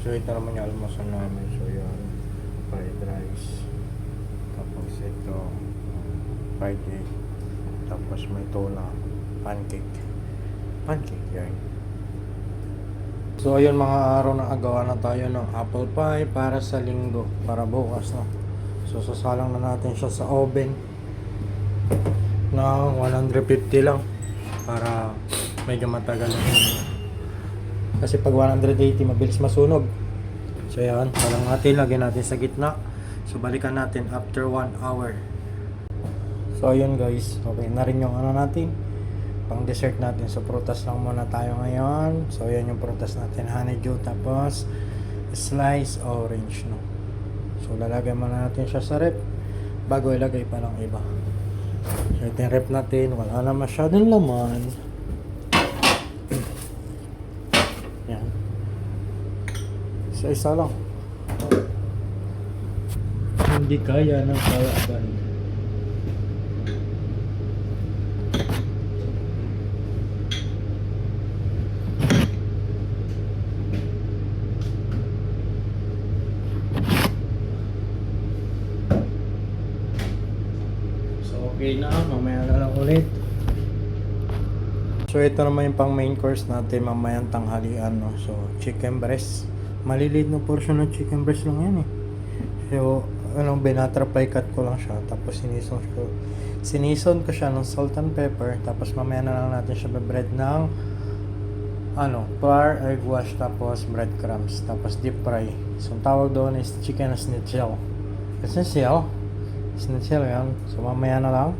So ito naman yung almusal namin. So yan, fried rice. Tapos ito, fried egg. Tapos may tuna, pancake. Pancake yan. So ayun, mga araw na agawa na tayo ng apple pie para sa linggo, para bukas, no. So sasalang na natin siya sa oven ng 150 lang para medyo matagal. Kasi pag 180 mabilis masunog. So yan, salang natin, lagyan natin sa gitna. So balikan natin after 1 hour. So ayun guys, okay na rin yung ano natin, pang dessert natin. So prutas lang muna tayo ngayon. So yan yung prutas natin, honeydew, tapos slice orange, no. So lalagay muna natin siya sa rep bago ilagay pa ng iba. So ito yung rep natin, wala na masyadong laman. Yan. So isa lang. Hindi kaya ng kalaban. Okay na, mamaya na lang ulit. So ito naman yung pang main course natin mamayang tanghalian, no. So chicken breast, maliliit na portion ng chicken breast lang yan eh. So binatrapay cut ko lang siya, tapos sinison ko siya ng salt and pepper. Tapos mamaya na lang natin siya be-bread ng flour, egg wash, tapos breadcrumbs, tapos deep fry. So ang tawag doon is chicken schnitzel. Schnitzel yan. So mamaya na lang,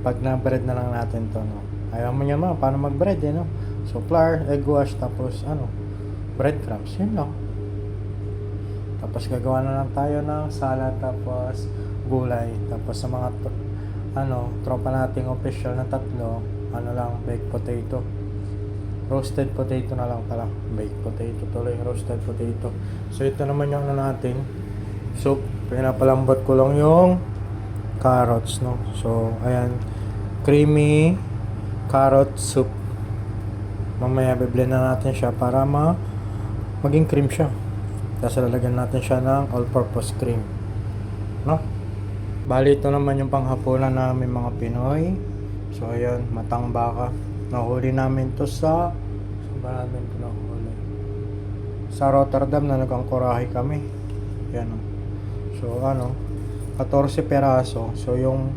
pag na-bread na lang natin to, no. Ayaw mo niya paano mag-bread eh, no. So flour, egg wash, tapos breadcrumbs, yun lang. Tapos gagawa na lang tayo ng salad, tapos gulay. Tapos sa mga tropa nating official na tatlo, baked potato. Roasted potato na lang pala. Baked potato tuloy, roasted potato. So ito naman yung natin, soup. Pinapalambot ko lang yung carrots, no. So ayan, creamy carrot soup. Mamaya biblend na natin siya para maging cream siya. Tapos lalagyan natin siya ng all-purpose cream, no. Bali ito naman yung panghapunan namin mga Pinoy. So ayan, matang baka. Nahuli namin to sa Rotterdam na nagangkorahe kami. Yan, no. So 14 peraso. So yung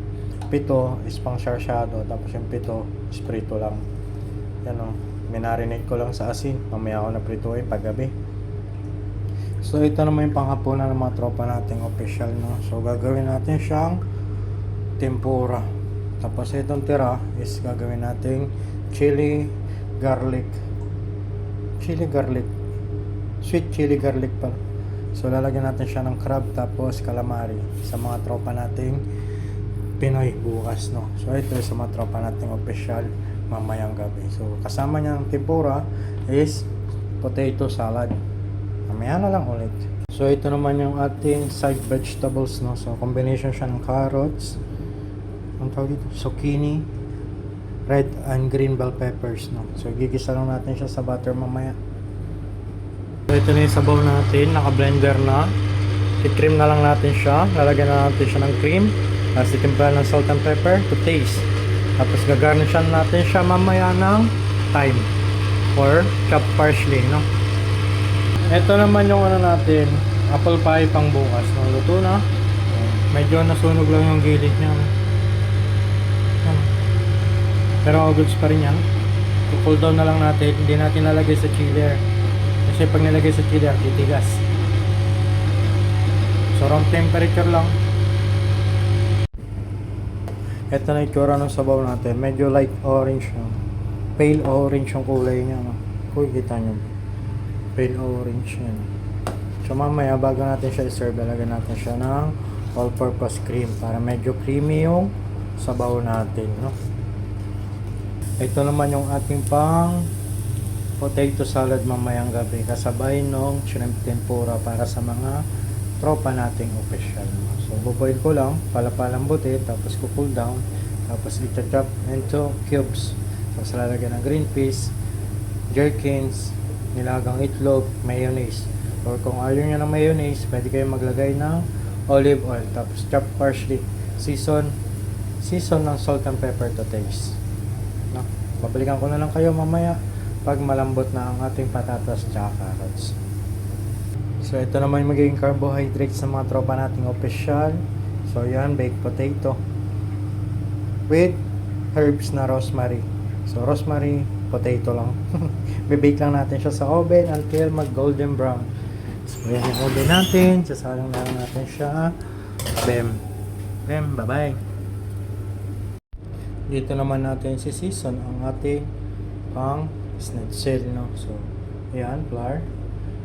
7 is pang sarsyado, tapos yung 7 is prito lang. Yan, no. Minarinate ko lang sa asin, mamaya ako na prituin paggabi. So ito naman yung panghapunan ng mga tropa nating official, no. So gagawin natin siyang tempura. Tapos itong tira is gagawin nating chili garlic, sweet chili garlic pa. So lalagyan natin siya ng crab, tapos calamari sa mga tropa nating Pinoy bukas, no. So ito sa mga tropa nating official mamayang gabi. So kasama niya ng tempura is potato salad. Mamaya na lang ulit. So ito naman yung ating side vegetables, no. So combination siya ng carrots, ang tawag dito, zucchini, red and green bell peppers, no. So gigisa lang natin siya sa butter mamaya. So ito na yung sabaw natin, naka-blender na. I-cream na lang natin siya. Lalagyan na natin siya ng cream. Tapos itimpla ng salt and pepper to taste. Tapos gagarnishan natin siya mamaya ng thyme or chopped parsley, no. Ito naman yung natin, apple pie pang bukas, no. Luto na. Medyo nasunog lang yung gilid niya, no. Pero goods pa rin yan. Cool down na lang natin. Hindi natin lalagay sa chiller. Kasi pag nilagay sa chiller, titigas. So room temperature lang. Ito na yung tsura ng sabaw natin. Medyo light orange, no? Pale orange yung kulay niya, no? Kung kita nyo, pale orange yan. So mamaya bago natin siya i-serve, lalagyan natin siya ng all-purpose cream para medyo creamy yung sabaw natin, no? Ito naman yung ating pang potato salad mamayang gabi, kasabay nung shrimp tempura para sa mga tropa nating official. So buboil ko lang, palapalambutin, tapos cool down, tapos i-chop into cubes. Tapos lalagyan ng green peas, gherkins, nilagang itlog, mayonnaise. Or kung ayaw nyo ng mayonnaise, pwede kayong maglagay ng olive oil. Tapos chopped parsley. Season ng salt and pepper to taste. No? Babalikan ko na lang kayo mamaya pag malambot na ang ating patatas tsaka carrots. So ito naman yung magiging carbohydrates ng mga tropa nating official. So yan, baked potato with herbs na rosemary. So rosemary, potato lang. Bibake lang natin siya sa oven until mag golden brown. So yan yung oven natin. Sasalang na natin siya. Bam. Bam, bye-bye. Dito naman natin si season ang ating pang schnitzel, no? So yan, flour,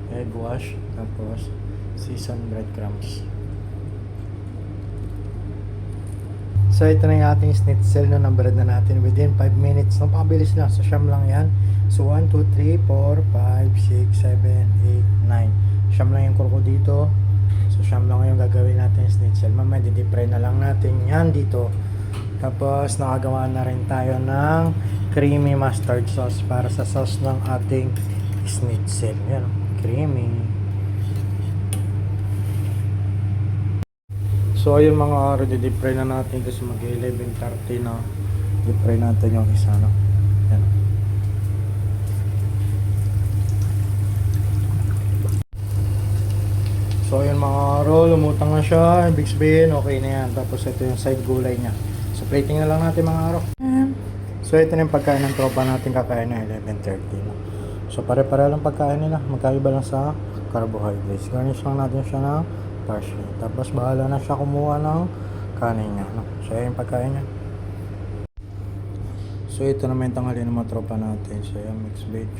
egg wash, tapos season breadcrumbs. So ito na yung ating schnitzel na numbered na natin within 5 minutes. Napakabilis lang. So siyam lang yan. So 1, 2, 3, 4, 5, 6, 7, 8, 9. Siyam lang yung kurko dito. So siyam lang yung gagawin natin schnitzel. Mamaya di-deep fry na lang natin yan dito. Tapos nakagawa na rin tayo ng creamy mustard sauce para sa sauce ng ating schnitzel. Yan, creamy. So ayun mga araw, di-deep fry na natin kasi mag 11:30 na. Deep fry natin yung isa, no? Yan. So ayun mga araw, lumutang na siya. Ibig sabihin, okay na yan. Tapos ito yung side gulay niya. So plating na lang natin mga araw. So ito na yung pagkain ng tropa natin kakain na 11:30, no? So pare-pare lang pagkain nila. Magkaiba lang sa carbohydrates. Garnish lang natin siya ng parsley. Tapos bahala na siya kumuha ng kanin niya, no? So yan yung pagkain niya. So ito naman yung tanghali ng mga tropa natin. So yan, mixed veg.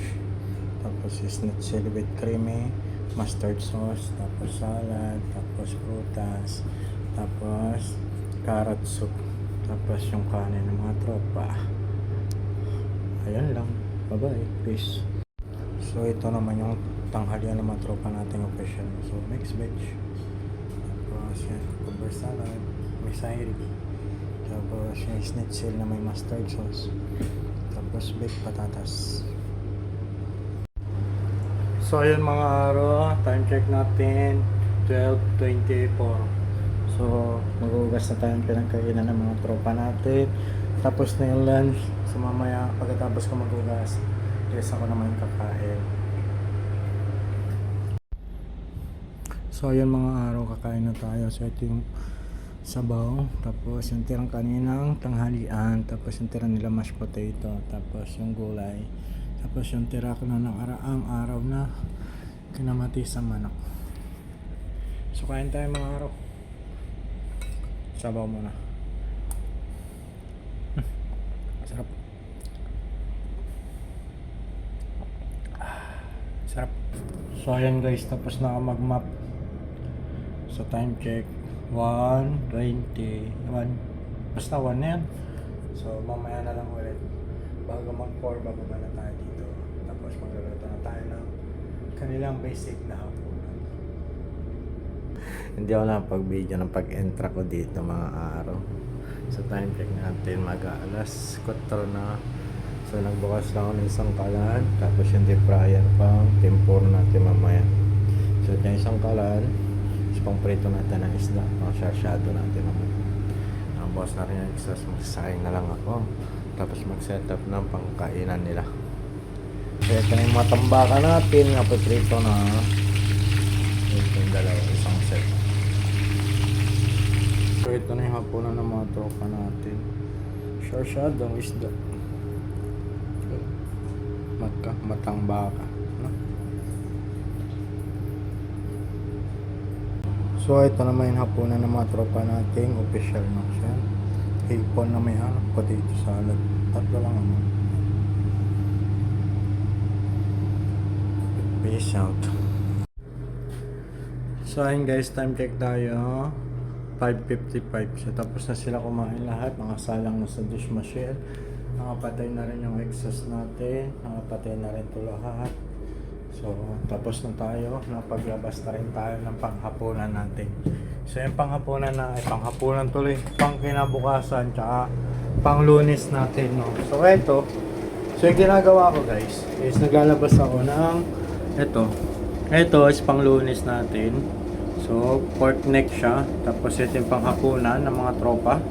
Tapos schnitzel with creamy mustard sauce. Tapos salad. Tapos prutas. Tapos carrot soup. Tapos yung kanin ng mga tropa. Ayan lang. Bye-bye. Peace. So ito naman yung tanghalian ng mga tropa natin official. So mixed veg. Tapos yan, cucumber salad. May sayri. Tapos yung schnitzel na may mustard sauce. Tapos baked patatas. So ayun mga araw, time check natin 12:24. So maghugas na tayo ng pinagkainan ng mga tropa natin. Tapos na yung lunch. So mamaya pagkatapos ko maghugas, yes ako naman yung kakain. So ayun mga araw, kakain na tayo. So ito yung sabaw, tapos yung tirang kaninang tanghalian, tapos yung tira nila mashed potato, tapos yung gulay, tapos yung tira ko na ng araw na kinamati sa manok. So kain tayo mga araw. Sabaw muna. Sarap. Sarap. So ayan guys, tapos na mag-map. So time check 1:21. Basta 1 na yan. So mamaya na lang ulit. Bago mag-4, bababa na tayo dito. Tapos magluluto na tayo ng kanilang basic na hapunan. Hindi ako nakapag-video ng pag-entra ko dito mga araw. So time check natin mag-alas 4 na. So nagbukas lang ako ng isang kalan. Tapos yung deep fryer pang tempur natin mamaya. So ito yung isang kalan. Pang prito natin ng isda, pang sharsado natin naman. Ang boss na rin yung exhaust, magsasayang na lang ako. Tapos mag-set up ng pangkainan nila. So ito na yung mga tambakan natin, nga prito na ito yung dalawa, isang set. So ito na yung hapunan ng mga tropa natin. Sharsado ang isda. Matang baka. So ito naman yung hapunan ng mga tropa nating official na siya. Hipon na may potato salad. Tatlo lang naman. Peace out. So ayun guys, time check tayo. 5:55. So tapos na sila kumain lahat. Nakasalang na sa dishwasher. Nakapatay na rin yung exhaust natin. Nakapatay na rin ito lahat. So, tapos na tayo. Napaglabas na rin tayo ng panghapunan natin. So, yung panghapunan na, panghapunan tuloy, pang kinabukasan, tsaka pang Lunes natin, no? So, eto. So, yung ginagawa ko, guys, is naglalabas ako ng, eto, Ito is pang Lunes natin. So, pork neck siya. Tapos ito yung panghapunan ng mga tropa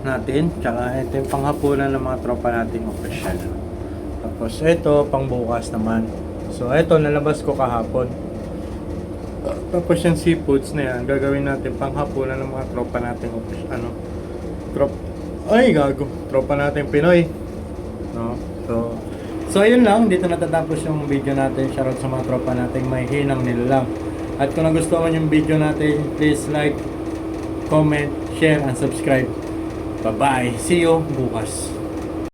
natin. Tsaka ito yung panghapunan ng mga tropa natin official. Tapos ito pang bukas naman. So, ito nalabas ko kahapon. Tapos yung seafoods na yan, gagawin natin panghapunan ng mga tropa natin official. Tropa natin Pinoy. No? So ayun lang, dito natatapos yung video natin. Shoutout sa mga tropa natin may hinang nilalang. At kung nagustuhan yung video natin, please like, comment, share, and subscribe. Bye-bye. See you bukas.